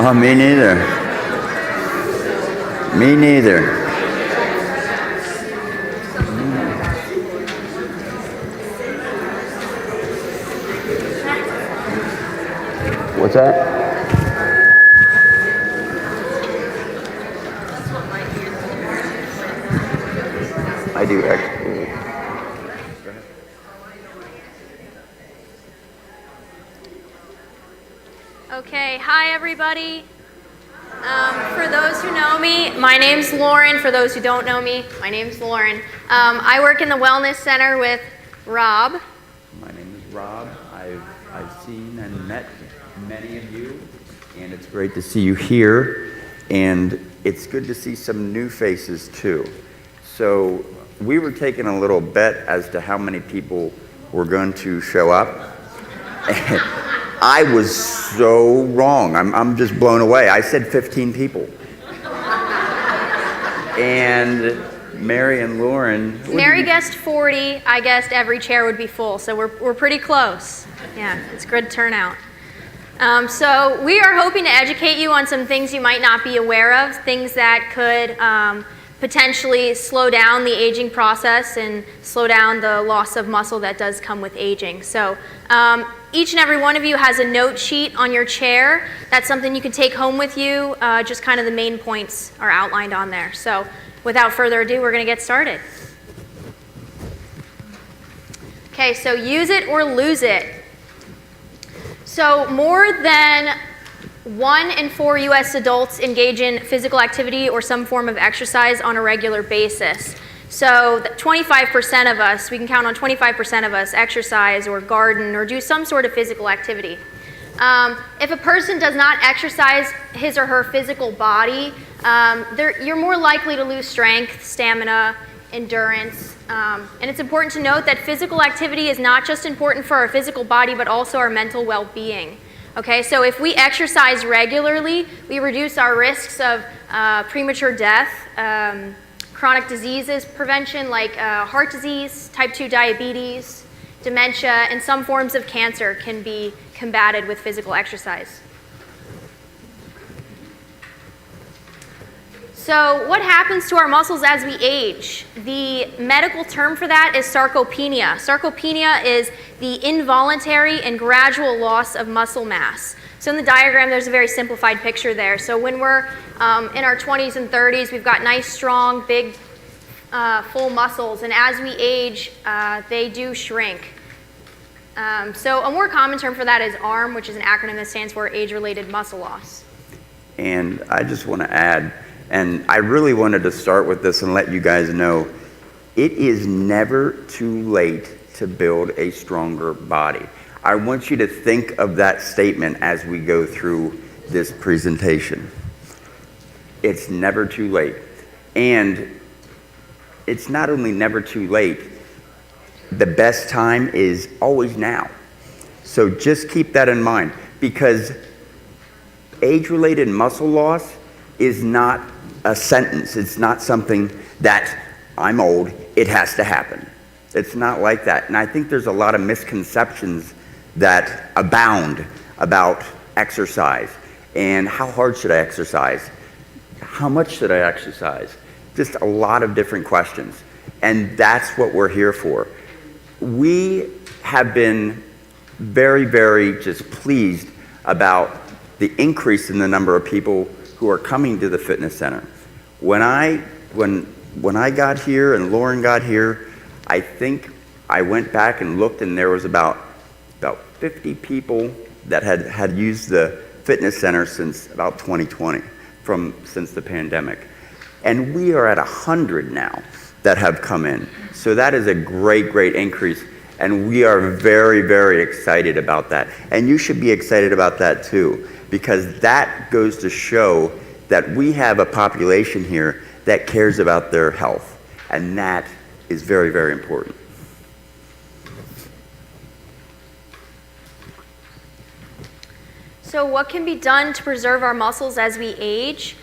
Oh, me neither. Me neither. What's that? I do actually. Okay, hi everybody. For those who know me, my name's Lauren. For those who don't know me, my name's Lauren. I work in the Wellness Center with Rob. My name is Rob. I've seen and met many of you, and it's great to see you here, and it's good to see some new faces too. So we were taking a little bet as to how many people were going to show up. And I was so wrong. I'm just blown away. I said 15 people. And Mary and Lauren. Mary guessed 40. I guessed every chair would be full, so we're pretty close. Yeah, it's good turnout. So we are hoping to educate you on some things you might not be aware of, things that could potentially slow down the aging process and slow down the loss of muscle that does come with aging. So each and every one of you has a note sheet on your chair. That's something you can take home with you. Just kind of the main points are outlined on there. So without further ado, we're going to get started. Okay, so use it or lose it. So more than 1 in 4 U.S. adults engage in physical activity or some form of exercise on a regular basis. So 25% of us, we can count on 25% of us exercise or garden or do some sort of physical activity. If a person does not exercise his or her physical body, you're more likely to lose strength, stamina, endurance. And it's important to note that physical activity is not just important for our physical body, but also our mental well-being. Okay, so if we exercise regularly, we reduce our risks of premature death, chronic diseases prevention like heart disease, type 2 diabetes, dementia, and some forms of cancer can be combated with physical exercise. So what happens to our muscles as we age? The medical term for that is sarcopenia. Sarcopenia is the involuntary and gradual loss of muscle mass. So in the diagram, there's a very simplified picture there. So when we're in our 20s and 30s, we've got nice, strong, big, full muscles. And as we age, they do shrink. So a more common term for that is ARM, which is an acronym that stands for age-related muscle loss. And I just want to add, and I really wanted to start with this and let you guys know, it is never too late to build a stronger body. I want you to think of that statement as we go through this presentation. It's never too late. And it's not only never too late, the best time is always now. So just keep that in mind, because age-related muscle loss is not a sentence. It's not something that I'm old, it has to happen. It's not like that. And I think there's a lot of misconceptions that abound about exercise. And how hard should I exercise? How much should I exercise? Just a lot of different questions. And that's what we're here for. We have been very, very just pleased about the increase in the number of people who are coming to the fitness center. When I got here and Lauren got here, I think I went back and looked, and there was about 50 people that had used the fitness center since about 2020, since the pandemic. And we are at 100 now that have come in. So that is a great, great increase. And we are very, very excited about that. And you should be excited about that too, because that goes to show that we have a population here that cares about their health. And that is very, very important. So what can be done to preserve our muscles as we age?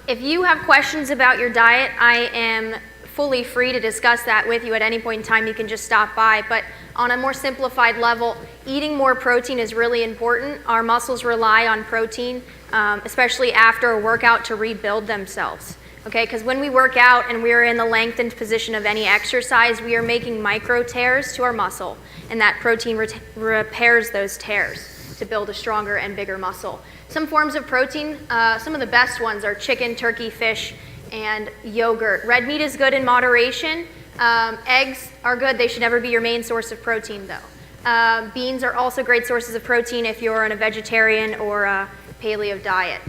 If you have questions about your diet, I am fully free to discuss that with you at any point in time. You can just stop by. But on a more simplified level, eating more protein is really important. Our muscles rely on protein, especially after a workout, to rebuild themselves. Okay, because when we work out and we're in the lengthened position of any exercise, we are making micro tears to our muscle, and that protein repairs those tears to build a stronger and bigger muscle. Some forms of protein, some of the best ones are chicken, turkey, fish, and yogurt. Red meat is good in moderation. Eggs are good. They should never be your main source of protein, though. Beans are also great sources of protein if you're on a vegetarian or a paleo diet.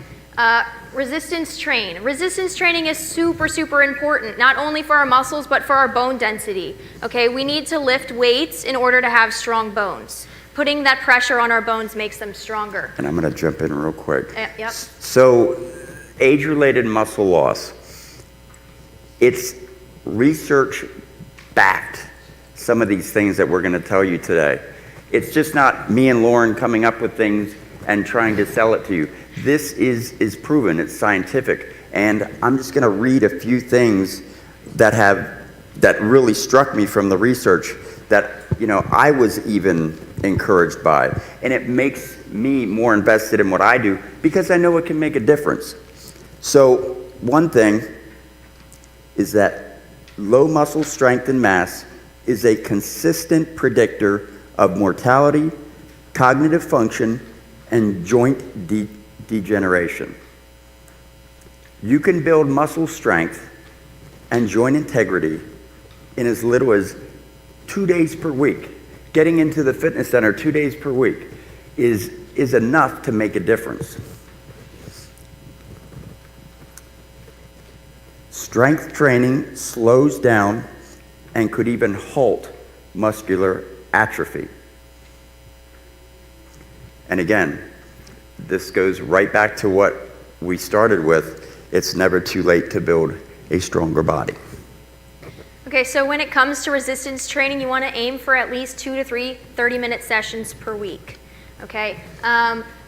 Resistance train. Resistance training is super, super important, not only for our muscles, but for our bone density. Okay, we need to lift weights in order to have strong bones. Putting that pressure on our bones makes them stronger. And I'm going to jump in real quick. Yep. So, age-related muscle loss, it's research-backed, some of these things that we're going to tell you today. It's just not me and Lauren coming up with things and trying to sell it to you. This is proven, it's scientific. And I'm just going to read a few things that really struck me from the research that, I was even encouraged by. And it makes me more invested in what I do because I know it can make a difference. So one thing is that low muscle strength and mass is a consistent predictor of mortality, cognitive function, and joint degeneration. You can build muscle strength and joint integrity in as little as 2 days per week. Getting into the fitness center 2 days per week is enough to make a difference. Strength training slows down and could even halt muscular atrophy. And again, this goes right back to what we started with. It's never too late to build a stronger body. Okay, so when it comes to resistance training, you want to aim for at least 2 to 3 30-minute sessions per week. Okay,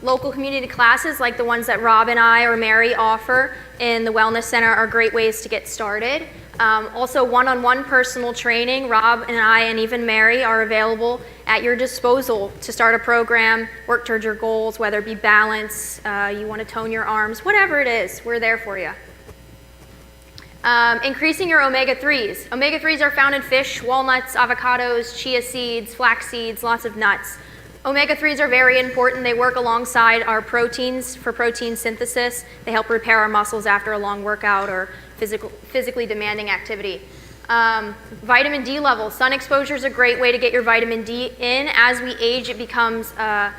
local community classes like the ones that Rob and I or Mary offer in the Wellness Center are great ways to get started. Also, one-on-one personal training, Rob and I and even Mary are available at your disposal to start a program, work towards your goals, whether it be balance, you want to tone your arms, whatever it is, we're there for you. Increasing your omega-3s. Omega-3s are found in fish, walnuts, avocados, chia seeds, flax seeds, lots of nuts. Omega-3s are very important. They work alongside our proteins for protein synthesis. They help repair our muscles after a long workout or physically demanding activity. Vitamin D levels. Sun exposure is a great way to get your vitamin D in. As we age, it becomes the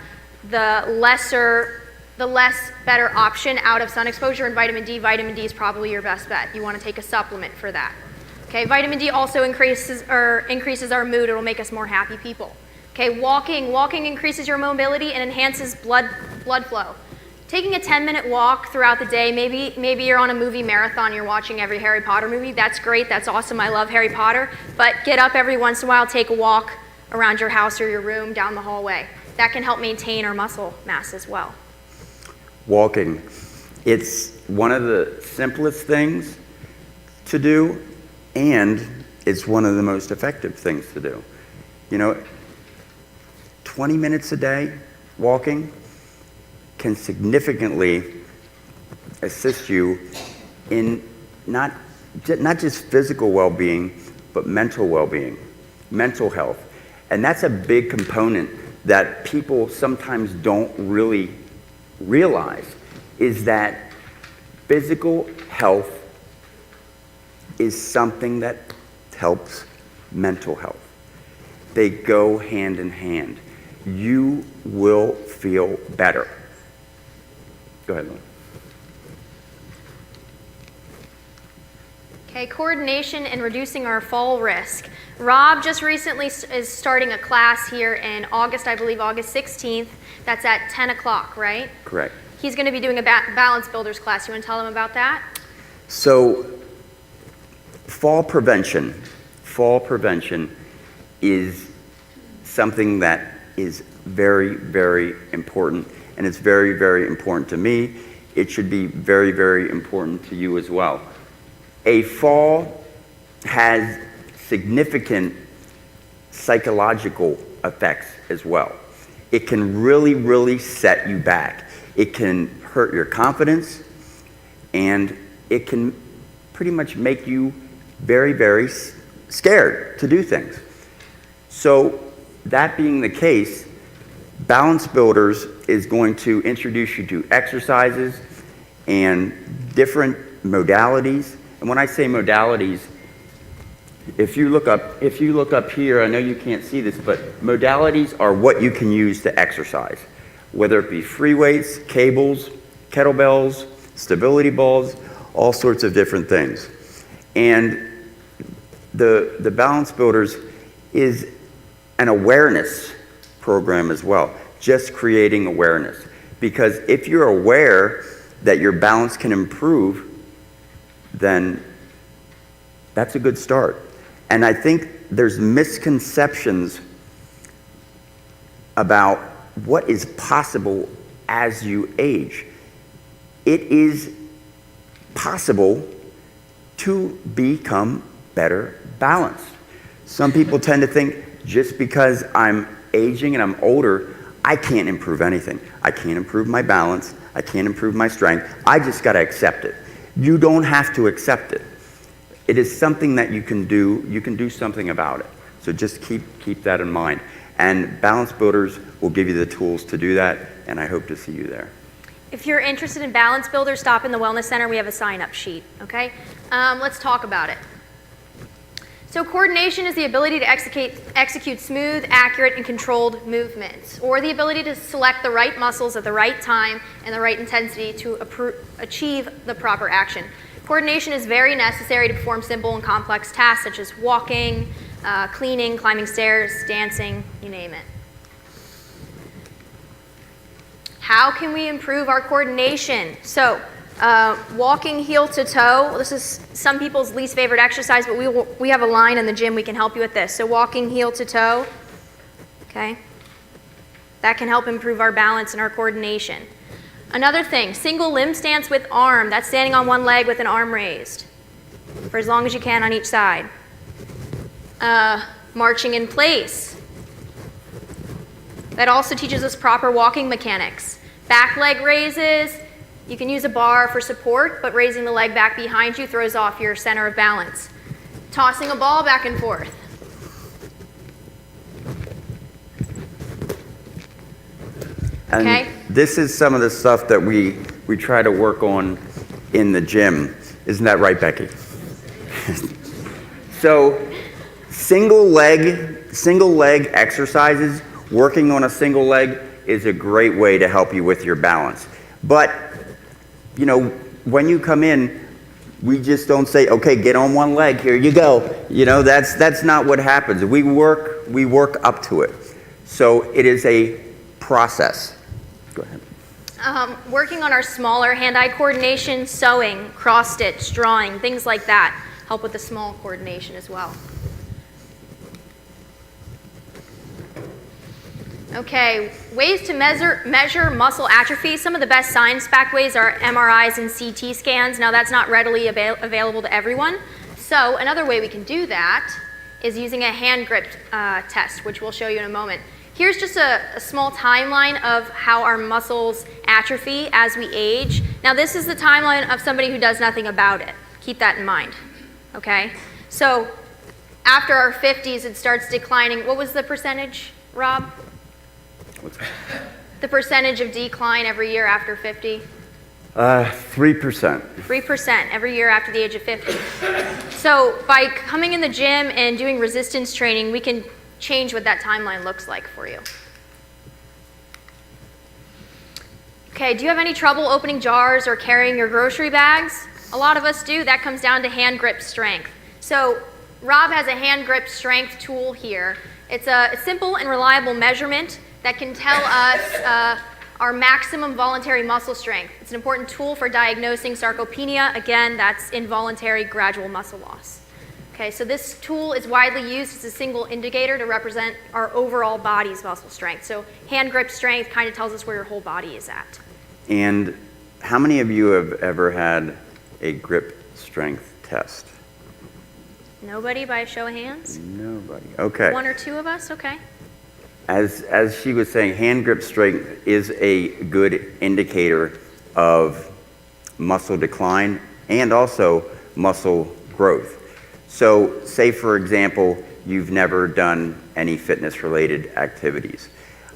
less better option out of sun exposure and vitamin D. Vitamin D is probably your best bet. You want to take a supplement for that. Okay, vitamin D also increases our mood. It'll make us more happy people. Okay, walking increases your mobility and enhances blood flow. Taking a 10-minute walk throughout the day, maybe you're on a movie marathon, you're watching every Harry Potter movie, that's great, that's awesome, I love Harry Potter, but get up every once in a while, take a walk around your house or your room, down the hallway. That can help maintain our muscle mass as well. Walking, it's one of the simplest things to do, and it's one of the most effective things to do. 20 minutes a day walking can significantly assist you in not just physical well-being, but mental well-being, mental health. And that's a big component that people sometimes don't really realize, is that physical health is something that helps mental health. They go hand in hand. You will feel better. Go ahead, Lynn. Okay, coordination and reducing our fall risk. Rob just recently is starting a class here in August, I believe August 16th. That's at 10 o'clock, right? Correct. He's going to be doing a balance builders class. You want to tell him about that? So, fall prevention is something that is very, very important, and it's very, very important to me. It should be very, very important to you as well. A fall has significant psychological effects as well. it can really, really set you back. It can hurt your confidence, and it can pretty much make you very, very scared to do things. So that being the case, Balance Builders is going to introduce you to exercises and different modalities. And when I say modalities, if you look up here, I know you can't see this, but modalities are what you can use to exercise, whether it be free weights, cables, kettlebells, stability balls, all sorts of different things. And the Balance Builders is an awareness program as well, just creating awareness. Because if you're aware that your balance can improve, then that's a good start. And I think there's misconceptions about what is possible as you age. It is possible to become better balanced. Some people tend to think just because I'm aging and I'm older, I can't improve anything. I can't improve my balance. I can't improve my strength. I just got to accept it. You don't have to accept it. It is something that you can do. You can do something about it. So just keep that in mind. And Balance Builders will give you the tools to do that, and I hope to see you there. If you're interested in Balance Builders, stop in the Wellness Center. We have a sign-up sheet, okay? Let's talk about it. So coordination is the ability to execute smooth, accurate, and controlled movements, or the ability to select the right muscles at the right time and the right intensity to achieve the proper action. Coordination is very necessary to perform simple and complex tasks such as walking, cleaning, climbing stairs, dancing, you name it. How can we improve our coordination? So, walking heel to toe, this is some people's least favorite exercise, but we have a line in the gym, we can help you with this. So walking heel to toe, okay? That can help improve our balance and our coordination. Another thing, single limb stance with arm, that's standing on one leg with an arm raised for as long as you can on each side. Marching in place. That also teaches us proper walking mechanics. Back leg raises, you can use a bar for support, but raising the leg back behind you throws off your center of balance. Tossing a ball back and forth. And okay. This is some of the stuff that we try to work on in the gym. Isn't that right, Becky? So single leg exercises, working on a single leg is a great way to help you with your balance. But, you know, when you come in, we just don't say, okay, get on one leg, here you go. You know, that's not what happens. We work up to it. So it is a process. Go ahead. Working on our smaller hand-eye coordination, sewing, cross-stitch, drawing, things like that help with the small coordination as well. Okay, ways to measure muscle atrophy. Some of the best science-backed ways are MRIs and CT scans. Now, that's not readily available to everyone. So another way we can do that is using a hand grip test, which we'll show you in a moment. Here's just a small timeline of how our muscles atrophy as we age. Now, this is the timeline of somebody who does nothing about it. Keep that in mind, okay? So after our 50s, it starts declining. What was the percentage, Rob? What's that? The percentage of decline every year after 50? 3%. 3% every year after the age of 50. So by coming in the gym and doing resistance training, we can change what that timeline looks like for you. Okay, do you have any trouble opening jars or carrying your grocery bags? A lot of us do. That comes down to hand grip strength. So Rob has a hand grip strength tool here. It's a simple and reliable measurement that can tell us our maximum voluntary muscle strength. It's an important tool for diagnosing sarcopenia. Again, that's involuntary gradual muscle loss. Okay, so this tool is widely used as a single indicator to represent our overall body's muscle strength. So hand grip strength kind of tells us where your whole body is at. And how many of you have ever had a grip strength test? Nobody by a show of hands? Nobody. Okay. One or two of us? Okay. As she was saying, hand grip strength is a good indicator of muscle decline and also muscle growth. So say, for example, you've never done any fitness-related activities.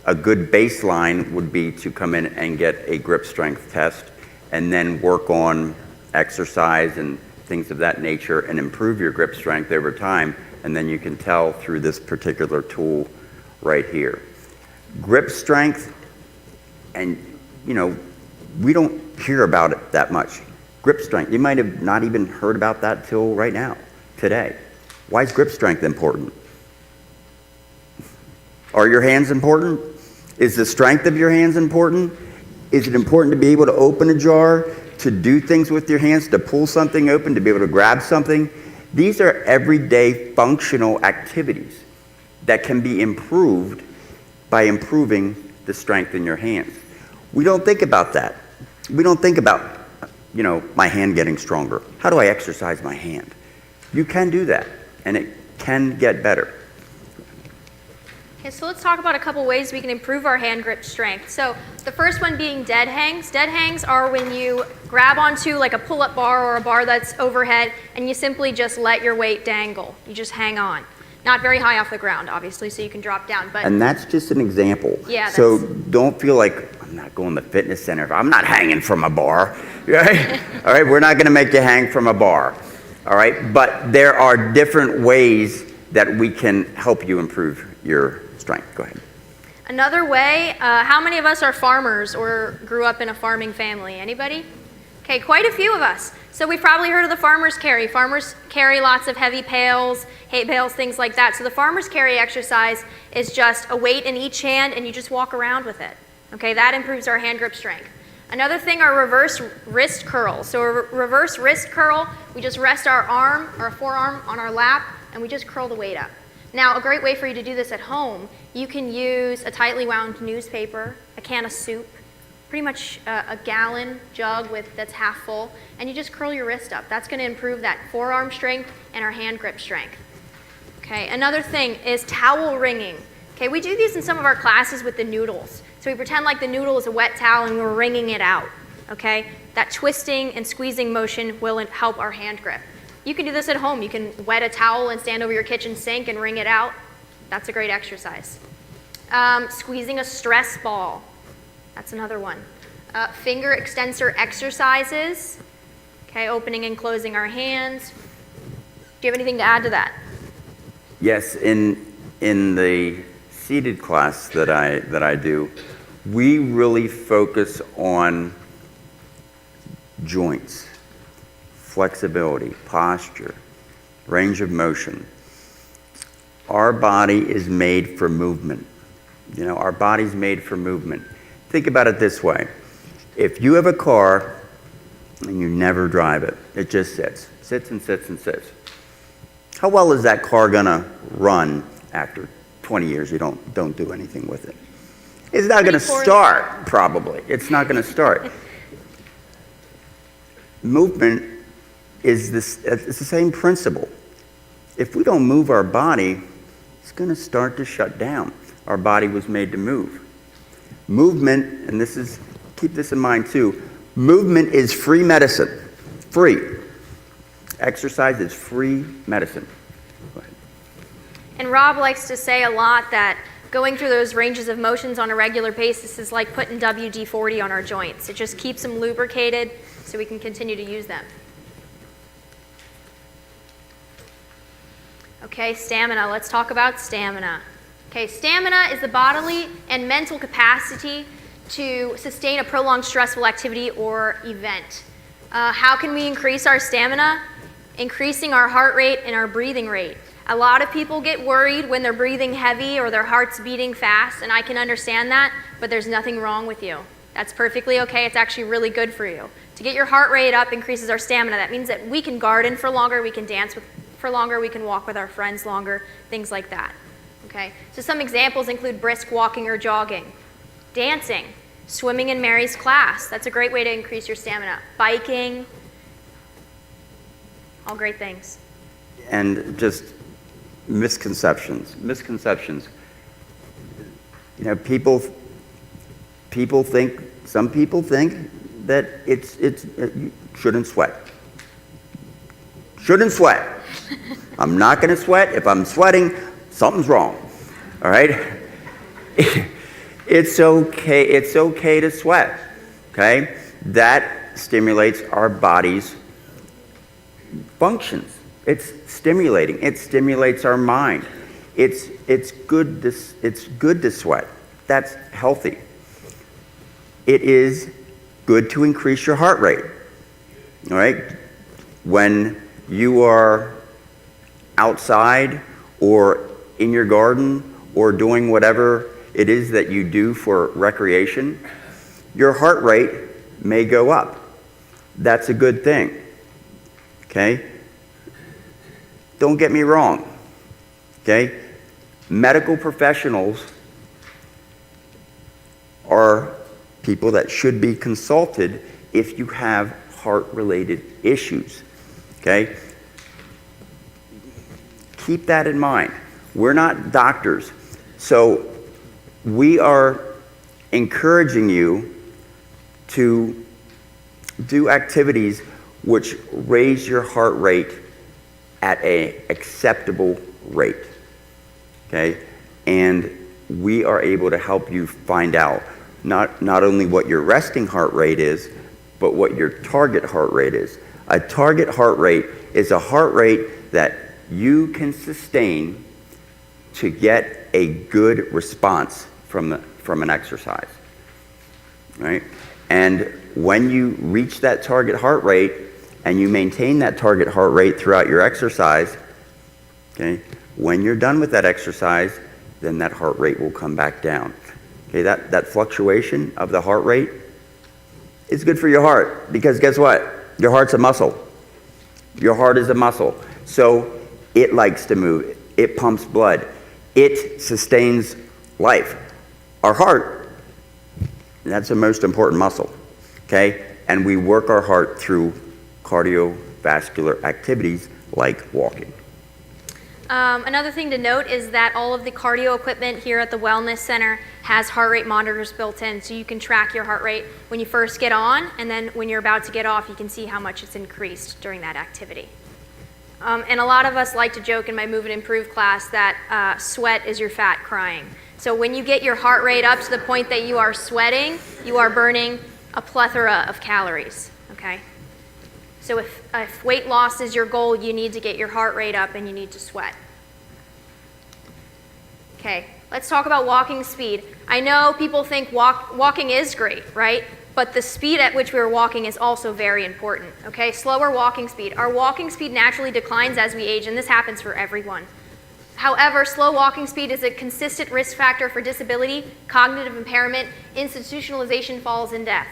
A good baseline would be to come in and get a grip strength test and then work on exercise and things of that nature and improve your grip strength over time, and then you can tell through this particular tool right here. Grip strength, and we don't hear about it that much. Grip strength, you might have not even heard about that till right now, today. Why is grip strength important? Are your hands important? Is the strength of your hands important? Is it important to be able to open a jar, to do things with your hands, to pull something open, to be able to grab something? These are everyday functional activities that can be improved by improving the strength in your hands. We don't think about that. We don't think about, my hand getting stronger. How do I exercise my hand? You can do that, and it can get better. Okay, so let's talk about a couple ways we can improve our hand grip strength. So the first one being dead hangs. Dead hangs are when you grab onto like a pull-up bar or a bar that's overhead, and you simply just let your weight dangle. You just hang on. Not very high off the ground, obviously, so you can drop down. And that's just an example. Yeah. So don't feel like, I'm not going to the fitness center. I'm not hanging from a bar. Right? All right, we're not going to make you hang from a bar. All right, but there are different ways that we can help you improve your strength. Go ahead. Another way, how many of us are farmers or grew up in a farming family? Anybody? Okay, quite a few of us. So we've probably heard of the farmer's carry. Farmers carry lots of heavy pails, hay bales, things like that. So the farmer's carry exercise is just a weight in each hand and you just walk around with it. Okay, that improves our hand grip strength. Another thing are reverse wrist curls. So a reverse wrist curl, we just rest our arm, our forearm on our lap, and we just curl the weight up. Now, a great way for you to do this at home, you can use a tightly wound newspaper, a can of soup, pretty much a gallon jug that's half full, and you just curl your wrist up. That's going to improve that forearm strength and our hand grip strength. Okay, another thing is towel wringing. Okay, we do these in some of our classes with the noodles. So we pretend like the noodle is a wet towel and we're wringing it out. Okay, that twisting and squeezing motion will help our hand grip. You can do this at home. You can wet a towel and stand over your kitchen sink and wring it out. That's a great exercise. Squeezing a stress ball. That's another one. Finger extensor exercises. Okay, opening and closing our hands. Do you have anything to add to that? Yes, in the seated class that I do, we really focus on joints, flexibility, posture, range of motion. Our body is made for movement. Our body's made for movement. Think about it this way. If you have a car and you never drive it, it just sits and sits and sits. How well is that car gonna run after 20 years you don't do anything with it? It's not gonna start, probably. It's not gonna start. Movement is it's the same principle. If we don't move our body, it's gonna start to shut down. Our body was made to move. Movement, and keep this in mind too, movement is free medicine. Free. Exercise is free medicine. Go ahead. And Rob likes to say a lot that going through those ranges of motions on a regular basis is like putting WD-40 on our joints. It just keeps them lubricated so we can continue to use them. Okay, stamina. Let's talk about stamina. Okay, stamina is the bodily and mental capacity to sustain a prolonged stressful activity or event. How can we increase our stamina? Increasing our heart rate and our breathing rate. A lot of people get worried when they're breathing heavy or their heart's beating fast, and I can understand that, but there's nothing wrong with you. That's perfectly okay. It's actually really good for you. To get your heart rate up increases our stamina. That means that we can garden for longer, we can dance for longer, we can walk with our friends longer, things like that. Okay? So some examples include brisk walking or jogging, dancing, swimming in Mary's class. That's a great way to increase your stamina. Biking, all great things. And just misconceptions. some people think that you shouldn't sweat. Shouldn't sweat. I'm not going to sweat. If I'm sweating, something's wrong. All right? It's okay to sweat. Okay? That stimulates our body's functions. It's stimulating. It stimulates our mind. It's good to sweat. That's healthy. It is good to increase your heart rate. All right? When you are outside or in your garden or doing whatever it is that you do for recreation, your heart rate may go up. That's a good thing. Okay? Don't get me wrong. Okay? Medical professionals are people that should be consulted if you have heart-related issues. Okay? Keep that in mind. We're not doctors. So we are encouraging you to do activities which raise your heart rate at an acceptable rate. Okay? And we are able to help you find out not only what your resting heart rate is, but what your target heart rate is. A target heart rate is a heart rate that you can sustain to get a good response from an exercise. Right? And when you reach that target heart rate and you maintain that target heart rate throughout your exercise, okay, when you're done with that exercise, then that heart rate will come back down. Okay, that fluctuation of the heart rate is good for your heart, because guess what? Your heart's a muscle. Your heart is a muscle. So it likes to move. It pumps blood. It sustains life. Our heart, that's the most important muscle. Okay? And we work our heart through cardiovascular activities like walking. Another thing to note is that all of the cardio equipment here at the Wellness Center has heart rate monitors built in, so you can track your heart rate when you first get on, and then when you're about to get off, you can see how much it's increased during that activity. And a lot of us like to joke in my Move and Improve class that sweat is your fat crying. So when you get your heart rate up to the point that you are sweating, you are burning a plethora of calories, okay? So if weight loss is your goal, you need to get your heart rate up and you need to sweat. Okay, let's talk about walking speed. I know people think walking is great, right? But the speed at which we're walking is also very important, okay? Slower walking speed. Our walking speed naturally declines as we age, and this happens for everyone. However, slow walking speed is a consistent risk factor for disability, cognitive impairment, institutionalization, falls, and death.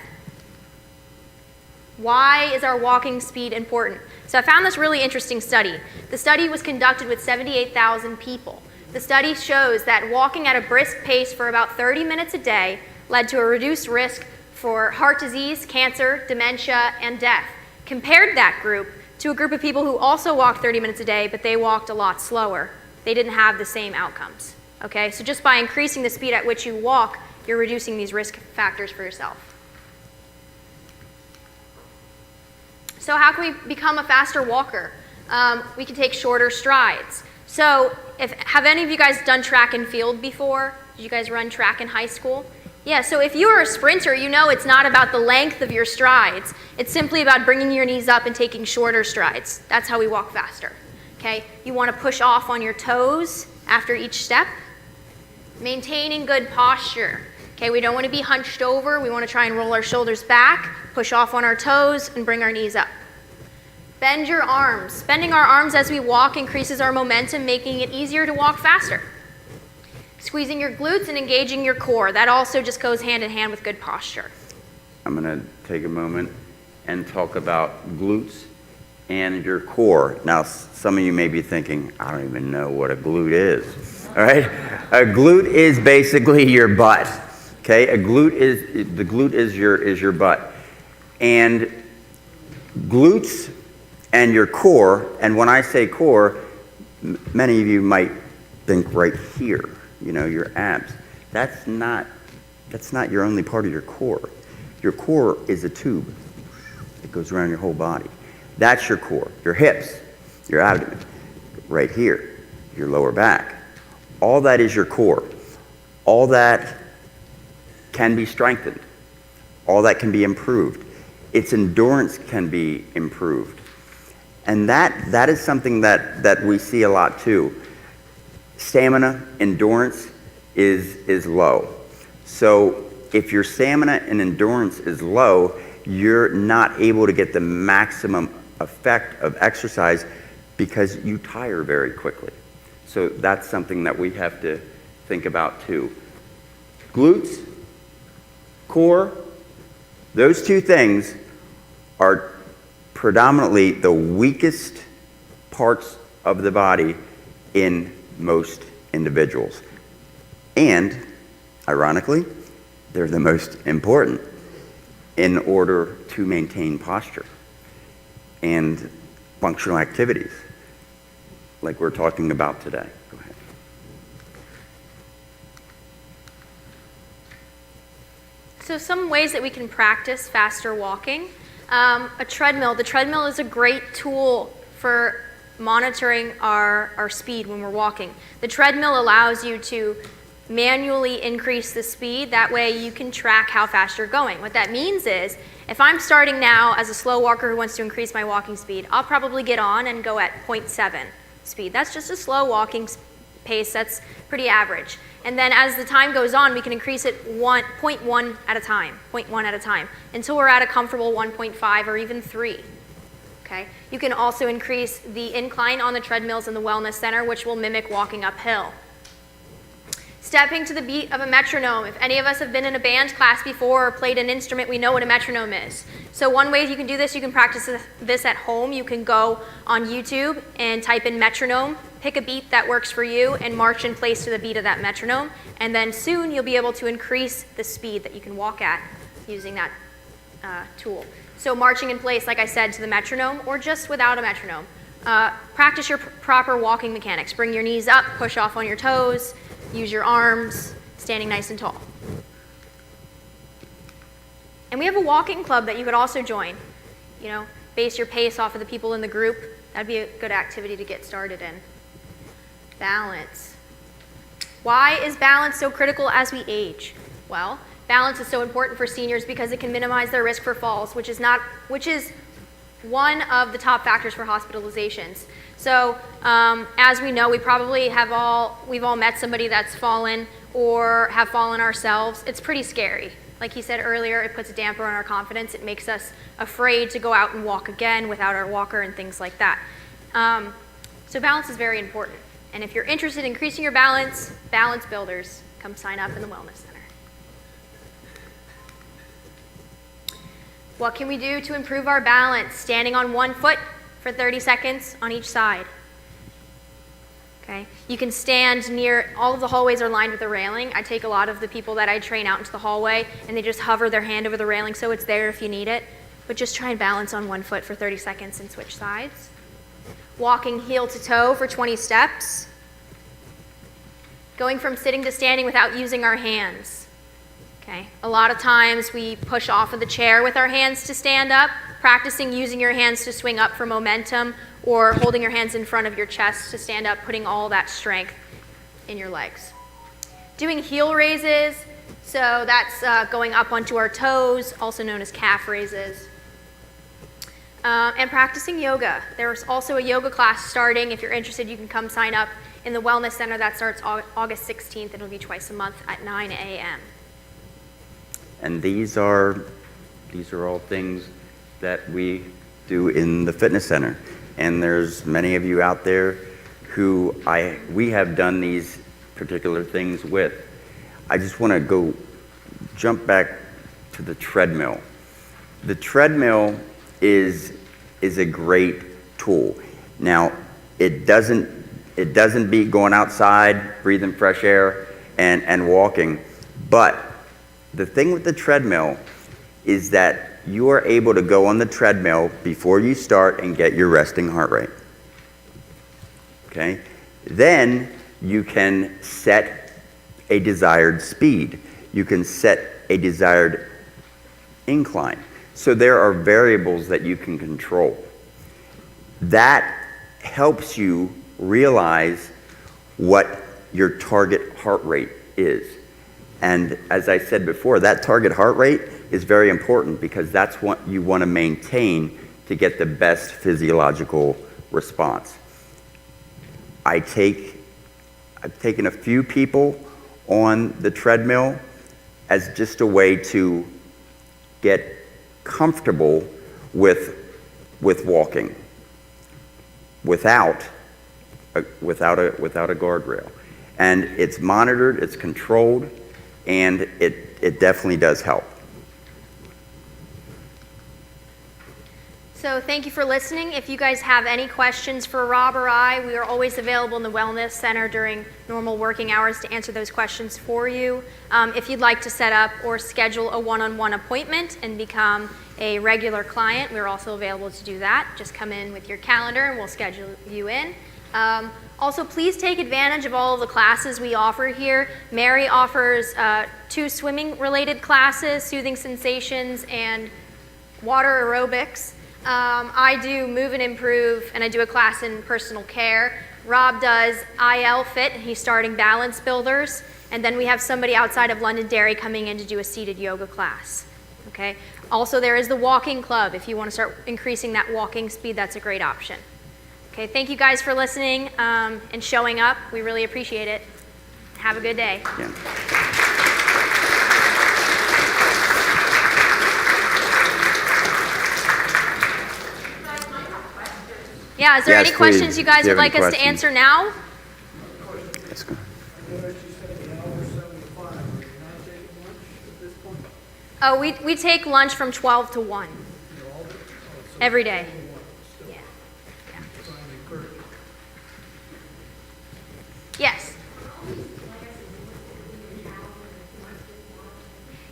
Why is our walking speed important? So I found this really interesting study. The study was conducted with 78,000 people. The study shows that walking at a brisk pace for about 30 minutes a day led to a reduced risk for heart disease, cancer, dementia, and death. Compared that group to a group of people who also walked 30 minutes a day, but they walked a lot slower. They didn't have the same outcomes. Okay, so just by increasing the speed at which you walk, you're reducing these risk factors for yourself. So how can we become a faster walker? We can take shorter strides. So have any of you guys done track and field before? Did you guys run track in high school? Yeah, so if you are a sprinter, you know it's not about the length of your strides. It's simply about bringing your knees up and taking shorter strides. That's how we walk faster. Okay? You want to push off on your toes after each step. Maintaining good posture. Okay, we don't want to be hunched over. We want to try and roll our shoulders back, push off on our toes, and bring our knees up. Bend your arms. Bending our arms as we walk increases our momentum, making it easier to walk faster. Squeezing your glutes and engaging your core. That also just goes hand in hand with good posture. I'm going to take a moment and talk about glutes and your core. Now, some of you may be thinking, I don't even know what a glute is. All right? A glute is basically your butt. Okay? The glute is your butt. And glutes and your core, and when I say core, many of you might think right here, you know, your abs. that's not your only part of your core. Your core is a tube. It goes around your whole body. That's your core. Your hips, your abdomen, right here, your lower back. All that is your core. All that can be strengthened. All that can be improved. Its endurance can be improved. And that is something that we see a lot too. Stamina, endurance is low. So if your stamina and endurance is low, you're not able to get the maximum effect of exercise because you tire very quickly. So that's something that we have to think about too. Glutes, core, those two things are predominantly the weakest parts of the body in most individuals. And, ironically, they're the most important in order to maintain posture and functional activities like we're talking about today. Go ahead. So some ways that we can practice faster walking. A treadmill. The treadmill is a great tool for monitoring our speed when we're walking. The treadmill allows you to manually increase the speed. That way you can track how fast you're going. What that means is, if I'm starting now as a slow walker who wants to increase my walking speed, I'll probably get on and go at 0.7 speed. That's just a slow walking pace. That's pretty average. And then as the time goes on, we can increase it 0.1 at a time, 0.1 at a time, until we're at a comfortable 1.5 or even 3. Okay? You can also increase the incline on the treadmills in the wellness center, which will mimic walking uphill. Stepping to the beat of a metronome. If any of us have been in a band class before or played an instrument, we know what a metronome is. So one way you can do this, you can practice this at home. You can go on YouTube and type in metronome, pick a beat that works for you, and march in place to the beat of that metronome. And then soon you'll be able to increase the speed that you can walk at using that tool. So marching in place, like I said, to the metronome, or just without a metronome. Practice your proper walking mechanics. Bring your knees up, push off on your toes, use your arms, standing nice and tall. And we have a walking club that you could also join. You know, base your pace off of the people in the group. That'd be a good activity to get started in. Balance. Why is balance so critical as we age? Well, balance is so important for seniors because it can minimize their risk for falls, which is one of the top factors for hospitalizations. So as we know, we've all met somebody that's fallen or have fallen ourselves. It's pretty scary. Like he said earlier, it puts a damper on our confidence. It makes us afraid to go out and walk again without our walker and things like that. So balance is very important. And if you're interested in increasing your balance, Balance Builders, come sign up in the Wellness Center. What can we do to improve our balance? Standing on one foot for 30 seconds on each side. Okay. You can stand near, all of the hallways are lined with a railing. I take a lot of the people that I train out into the hallway and they just hover their hand over the railing so it's there if you need it. But just try and balance on one foot for 30 seconds and switch sides. Walking heel to toe for 20 steps. Going from sitting to standing without using our hands. Okay. A lot of times we push off of the chair with our hands to stand up. Practicing using your hands to swing up for momentum, or holding your hands in front of your chest to stand up, putting all that strength in your legs. Doing heel raises, so that's going up onto our toes, also known as calf raises. And practicing yoga. There's also a yoga class starting. If you're interested, you can come sign up in the Wellness Center. That starts August 16th. It'll be twice a month at 9 a.m. And these are all things that we do in the fitness center. And there's many of you out there who we have done these particular things with. I just want to jump back to the treadmill. The treadmill is a great tool. Now, it doesn't beat going outside, breathing fresh air, and walking. But the thing with the treadmill is that you are able to go on the treadmill before you start and get your resting heart rate. Okay? Then you can set a desired speed. You can set a desired incline. So there are variables that you can control. That helps you realize what your target heart rate is. And as I said before, that target heart rate is very important because that's what you want to maintain to get the best physiological response. I've taken a few people on the treadmill as just a way to get comfortable with walking without a guardrail. And it's monitored, it's controlled, and it definitely does help. So thank you for listening. If you guys have any questions for Rob or I, we are always available in the Wellness Center during normal working hours to answer those questions for you. If you'd like to set up or schedule a one-on-one appointment and become a regular client, we're also available to do that. Just come in with your calendar and we'll schedule you in. Also, please take advantage of all of the classes we offer here. Mary offers 2 swimming-related classes, Soothing Sensations and Water Aerobics. I do Move and Improve, and I do a class in personal care. Rob does IL Fit, and he's starting Balance Builders. And then we have somebody outside of Londonderry coming in to do a seated yoga class. Okay. Also, there is the walking club. If you want to start increasing that walking speed, that's a great option. Okay, thank you guys for listening and showing up. We really appreciate it. Have a good day. Yeah. Yeah, is there Yes, any questions please. you guys Do you would have like any us to questions? answer now? Let's go. Oh, we take lunch from 12 to 1 every day. Yeah. Yes.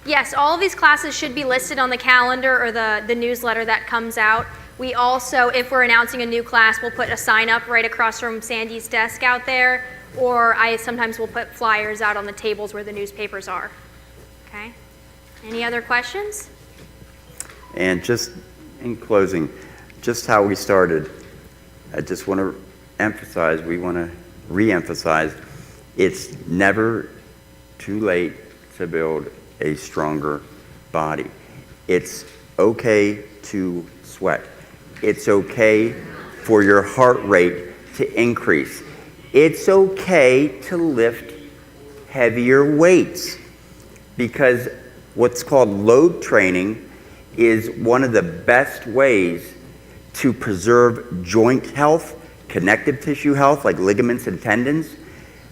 Yes, all of these classes should be listed on the calendar or the newsletter that comes out. We also, if we're announcing a new class, we'll put a sign up right across from Sandy's desk out there, or I sometimes will put flyers out on the tables where the newspapers are. Okay? Any other questions? And just in closing, just how we started, I just want to emphasize, we want to re-emphasize, it's never too late to build a stronger body. It's okay to sweat. It's okay for your heart rate to increase. It's okay to lift heavier weights because what's called load training is one of the best ways to preserve joint health, connective tissue health like ligaments and tendons,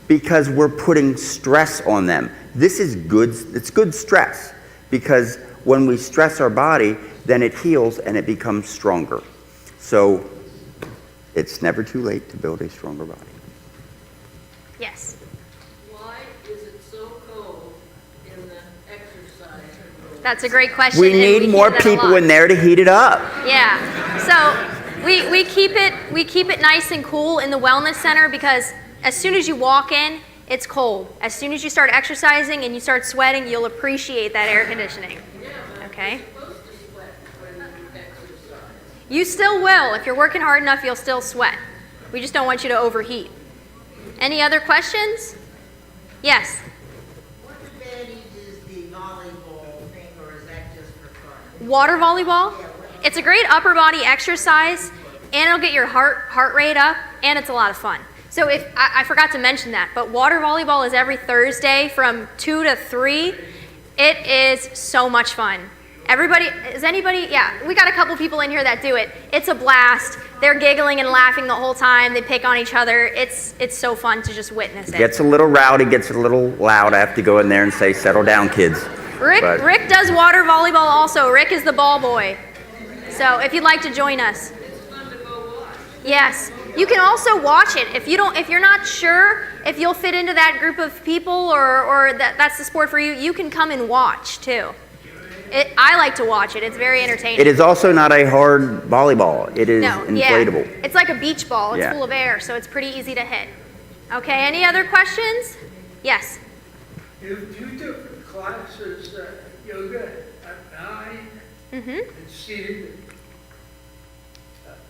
because we're putting stress on them. This is good, it's good stress, because when we stress our body, then it heals and it becomes stronger. So it's never too late to build a stronger body. Yes. Why is it so cold in the exercise room? That's a great question. We and need more hear that a people lot. in there to heat it up. Yeah. So we keep it nice and cool in the wellness center because as soon as you walk in, it's cold. As soon as you start exercising and you start sweating, you'll appreciate that air conditioning. Okay? Supposed to sweat when you exercise. You still will. If you're working hard enough, you'll still sweat. We just don't want you to overheat. Any other questions? Yes. What advantage is the volleyball thing, or is that just for fun? Water volleyball. It's a great upper body exercise, and it'll get your heart rate up, and it's a lot of fun. So if I forgot to mention that, but water volleyball is every Thursday from 2 to 3. It is so much fun. Yeah, we got a couple people in here that do it. It's a blast. They're giggling and laughing the whole time. They pick on each other. It's so fun to just witness it. Gets a little rowdy, gets a little loud. I have to go in there and say, settle down, kids. But- Rick does water volleyball also. Rick is the ball boy. So if you'd like to join us. It's fun to go watch. Yes. You can also watch it. If you're not sure if you'll fit into that group of people or that's the sport for you, you can come and watch too. I like to watch it. It's very entertaining. It is also not a hard volleyball. It is inflatable. Yeah. It's like a beach ball. It's Yeah. full of air, so it's pretty easy to hit. Okay, any other questions? Yes. do two different classes, yoga at 9 Mm-hmm. and seated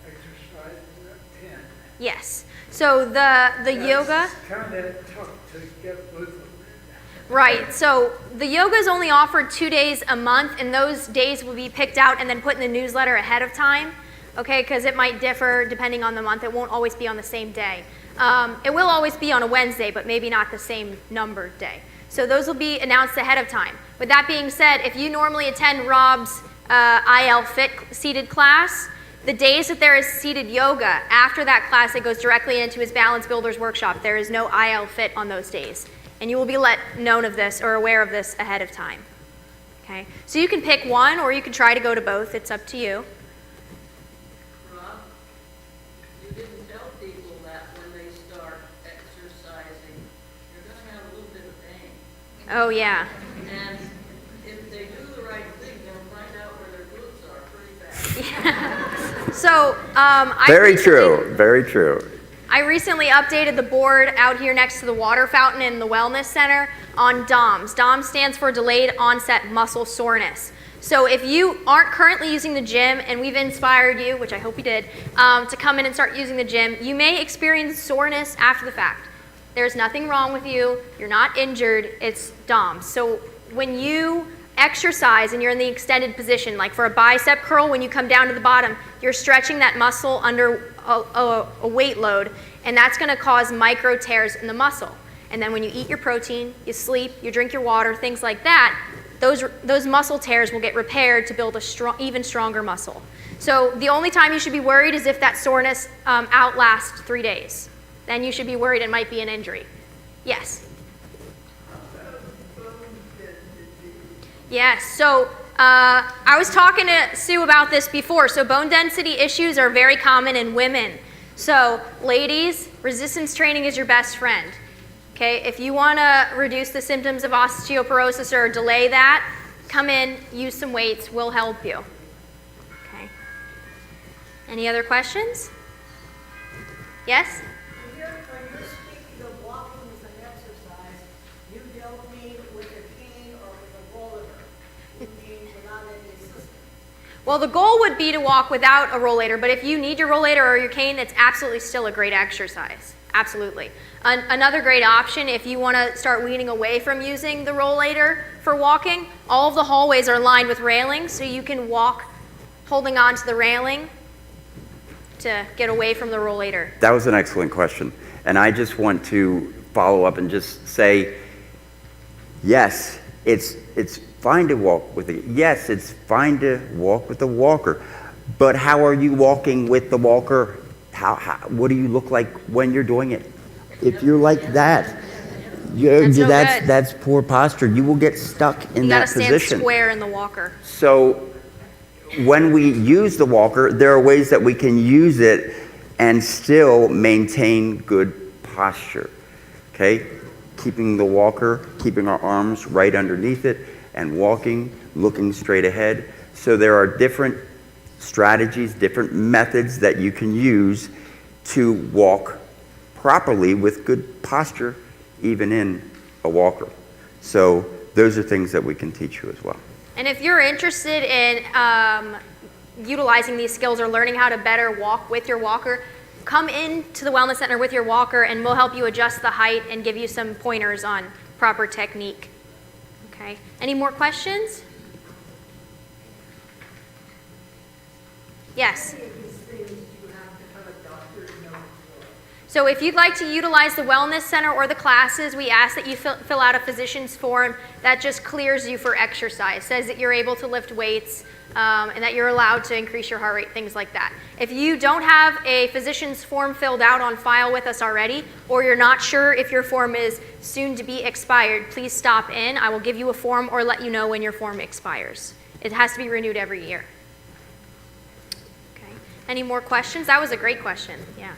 exercise at 10. Yes. So the yoga, Kind of tough to get both of them. right. So the yoga is only offered 2 days a month, and those days will be picked out and then put in the newsletter ahead of time, okay, because it might differ depending on the month. It won't always be on the same day. It will always be on a Wednesday, but maybe not the same numbered day. So those will be announced ahead of time. With that being said, if you normally attend Rob's IL Fit seated class, the days that there is seated yoga, after that class, it goes directly into his Balance Builders workshop. There is no IL Fit on those days. And you will be let known of this or aware of this ahead of time. Okay? So you can pick one or you can try to go to both. It's up to you. Rob, you didn't tell people that when they start exercising, they're gonna have a little bit of pain. Oh, yeah. And if they do the right thing, they'll find out where their glutes are pretty fast. So, Very true, very true. I recently updated the board out here next to the water fountain in the Wellness Center on DOMS. DOMS stands for Delayed Onset Muscle Soreness. So if you aren't currently using the gym, and we've inspired you, which I hope you did, to come in and start using the gym, you may experience soreness after the fact. There's nothing wrong with you. You're not injured. It's DOMS. So when you exercise and you're in the extended position, like for a bicep curl, when you come down to the bottom, you're stretching that muscle under a weight load, and that's going to cause micro tears in the muscle. And then when you eat your protein, you sleep, you drink your water, things like that, those muscle tears will get repaired to build a even stronger muscle. So the only time you should be worried is if that soreness outlasts 3 days. Then you should be worried it might be an injury. Yes? Yes, so I was talking to Sue about this before. So bone density issues are very common in women. So ladies, resistance training is your best friend. Okay, if you want to reduce the symptoms of osteoporosis or delay that, come in, use some weights, we'll help you. Okay. Any other questions? Yes? When you're speaking of walking as an exercise, you don't mean with a cane or with a roller. You mean without any assistance. Well, the goal would be to walk without a rollator, but if you need your rollator or your cane, it's absolutely still a great exercise. Absolutely. Another great option, if you want to start weaning away from using the rollator for walking, all of the hallways are lined with railings, so you can walk holding on to the railing to get away from the rollator. That was an excellent question. And I just want to follow up and just say, yes, it's fine to walk with it. Yes, it's fine to walk with the walker. But how are you walking with the walker? What do you look like when you're doing it? If you're like that, That's no good. that's poor posture. You will get stuck in You that gotta stand position. square in the walker. So when we use the walker, there are ways that we can use it and still maintain good posture. Okay? Keeping the walker, keeping our arms right underneath it, and walking, looking straight ahead. So there are different strategies, different methods that you can use to walk properly with good posture, even in a walker. So those are things that we can teach you as well. And if you're interested in utilizing these skills or learning how to better walk with your walker, come into the Wellness Center with your walker and we'll help you adjust the height and give you some pointers on proper technique. Okay. Any more questions? Yes. So if you'd like to utilize the Wellness Center or the classes, we ask that you fill out a physician's form that just clears you for exercise, says that you're able to lift weights and that you're allowed to increase your heart rate, things like that. If you don't have a physician's form filled out on file with us already, or you're not sure if your form is soon to be expired, please stop in. I will give you a form or let you know when your form expires. It has to be renewed every year. Okay. Any more questions? That was a great question. Yeah.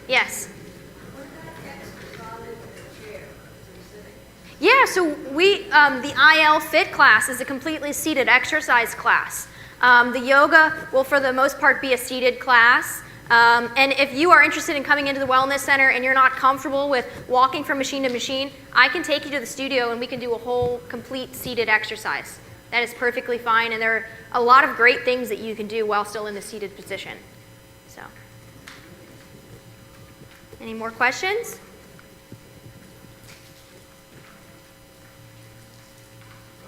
Yes. Yeah, so the IL Fit class is a completely seated exercise class. The yoga will, for the most part, be a seated class. And if you are interested in coming into the Wellness Center and you're not comfortable with walking from machine to machine, I can take you to the studio and we can do a whole complete seated exercise. That is perfectly fine, and there are a lot of great things that you can do while still in the seated position. So, any more questions?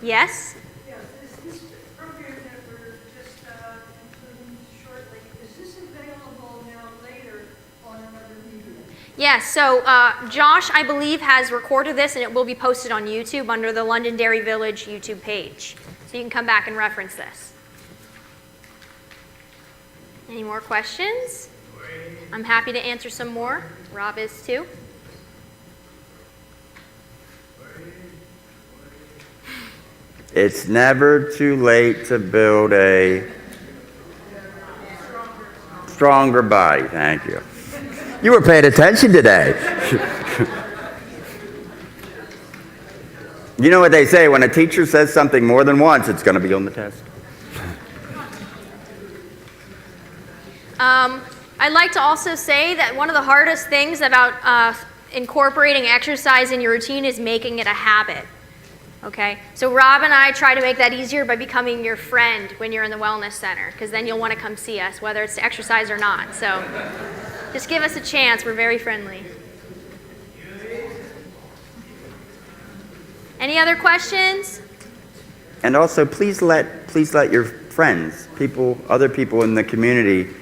Yes? Yes, is this program that we're just including shortly, is this available now later on another media? Yes, so Josh, I believe, has recorded this and it will be posted on YouTube under the Londonderry Village YouTube page. So you can come back and reference this. Any more questions? I'm happy to answer some more. Rob is too. It's never too late to build a stronger body. Thank you. You were paying attention today. You know what they say, when a teacher says something more than once, it's going to be on the test. I'd like to also say that one of the hardest things about incorporating exercise in your routine is making it a habit. Okay, so Rob and I try to make that easier by becoming your friend when you're in the Wellness Center, because then you'll want to come see us, whether it's to exercise or not. So just give us a chance. We're very friendly. Any other questions? And also, please let your friends, other people in the community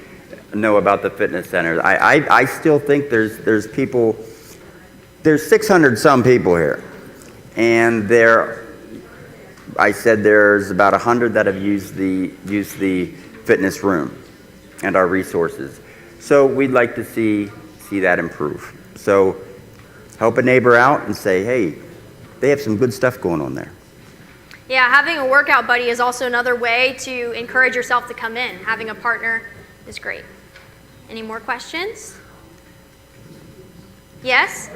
know about the fitness center. I still think there's 600 some people here. And I said there's about 100 that have used the fitness room and our resources. So we'd like to see that improve. So help a neighbor out and say, hey, they have some good stuff going on there. Yeah, having a workout buddy is also another way to encourage yourself to come in. Having a partner is great. Any more questions? Yes?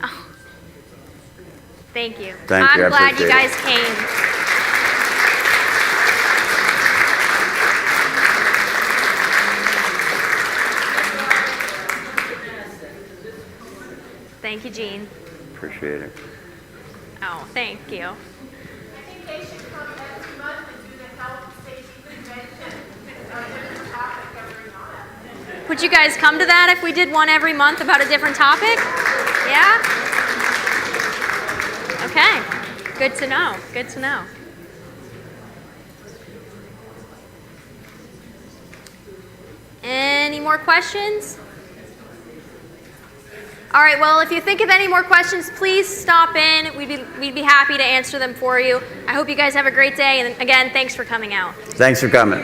Oh. Thank you. Thank you. I'm glad you appreciate guys it. came. Thank you, Jean. Appreciate it. Oh, thank you. I think they should come every month and do the health safety convention. A different topic every month. Would you guys come to that if we did one every month about a different topic? Yeah? Okay. Good to know. Good to know. Any more questions? All right, well, if you think of any more questions, please stop in. We'd be happy to answer them for you. I hope you guys have a great day, and again, thanks for coming out. Thanks for coming.